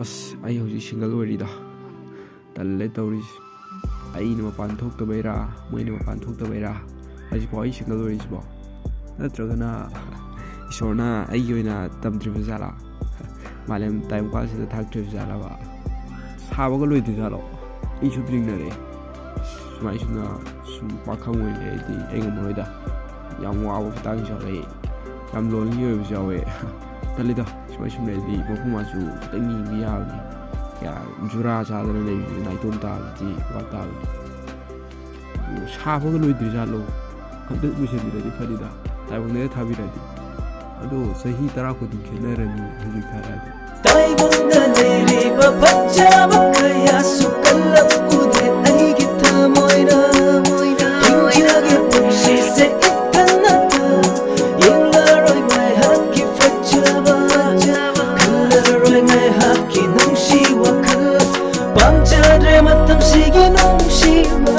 ꯑꯁ ꯑꯩ ꯍꯧꯖꯤꯛ ꯁꯤꯡꯒꯜ ꯑꯣꯏꯔꯤꯗ ꯇꯜꯂꯦ ꯇꯧꯔꯤꯁꯦ ꯑꯩꯅ ꯃꯄꯥꯟ ꯊꯣꯛꯇꯕꯩꯔꯥ ꯃꯣꯏꯅ ꯃꯄꯥꯟ ꯊꯣꯛꯇꯕꯩꯔꯥ ꯍꯧꯖꯤꯛꯐꯥꯎ ꯑꯩ ꯁꯤꯡꯒꯜ ꯑꯣꯏꯔꯤꯁꯤꯕꯣ ꯅꯠꯇ꯭ꯔꯒꯅ ꯏꯁꯣꯔꯅ ꯑꯩꯒꯤ ꯑꯣꯏꯅ ꯇꯝꯗ꯭ꯔꯤꯕ ꯖꯥꯠꯂꯥ ꯃꯥꯂꯦꯝ ꯇꯥꯏꯕꯪꯄꯥꯟꯁꯤꯗ ꯊꯥꯛꯇ꯭ꯔꯤꯕ ꯖꯥꯠꯂꯕ ꯁꯥꯕꯒ ꯂꯣꯏꯗ꯭ꯔꯤ ꯖꯥꯠꯂꯣ ꯑꯩꯁꯨ ꯆꯤꯡꯅꯔꯦ ꯁꯨꯃꯥꯏꯅ ꯁꯨꯝ ꯄꯥꯈꯪ ꯑꯣꯏꯅ ꯑꯩ ꯉꯝꯃꯔꯣꯏꯗ ꯌꯥꯝ ꯋꯥꯕ ꯃꯇꯥꯡꯁꯨ ꯌꯥꯎꯔꯛꯑꯦ ꯌꯥꯝ ꯂꯣꯟꯂꯤ ꯑꯣꯏꯕꯁꯨ ꯌꯥꯎꯋꯦ ꯇꯜꯂꯤꯗ ꯁꯨꯝ ꯂꯩꯔꯗꯤ ꯃꯄꯨ ꯃꯆꯨ ꯈꯤꯇꯪ ꯌꯦꯡꯕ ꯌꯥꯕꯅꯤ ꯀꯌꯥ ꯖꯨꯔꯥ ꯆꯥꯗꯅ ꯂꯩꯕꯁꯤ ꯅꯥꯏꯇꯣꯝ ꯇꯥꯕꯗꯤ ꯋꯥ ꯇꯥꯕꯅꯤ ꯁꯥꯕꯒ ꯂꯣꯏꯗ꯭ꯔꯤ ꯖꯥꯠꯂꯣ ꯑꯝꯇ ꯂꯣꯏꯁꯤꯟꯕꯤꯔꯗꯤ ꯐꯅꯤꯗ ꯇꯥꯏꯕꯪꯗ ꯊꯥꯕꯤꯔꯗꯤ ꯑꯗꯣ ꯆꯍꯤ 10 ꯈꯨꯗꯤꯡ ꯈꯦꯠꯅꯔꯅꯤ ꯍꯧꯖꯤꯛ ꯊꯥꯔꯛꯑꯗꯤ ꯇꯥꯏꯕꯪꯗ ꯂꯩꯔꯤꯕ ꯐꯖꯕ ꯀꯌꯥꯁꯨ ꯀꯜꯂꯛꯎꯗꯦ ꯑꯩꯒꯤ ꯊꯃꯣꯏꯅ ꯍꯤꯡꯖꯒꯦ ꯄꯨꯟꯁꯤꯁꯦ ꯏꯊꯟꯇ ꯌꯦꯡꯂꯔꯣꯏ ꯉꯥꯏꯍꯥꯛꯀꯤ ꯐꯖꯕ ꯈꯜꯂꯔꯣꯏ ꯉꯥꯏꯍꯥꯛꯀꯤ ꯅꯨꯡꯁꯤ ꯋꯥꯈꯜ ꯄꯥꯝꯖꯗ꯭ꯔꯦ ꯃꯇꯝꯁꯤꯒꯤ ꯅꯨꯡꯁꯤꯕ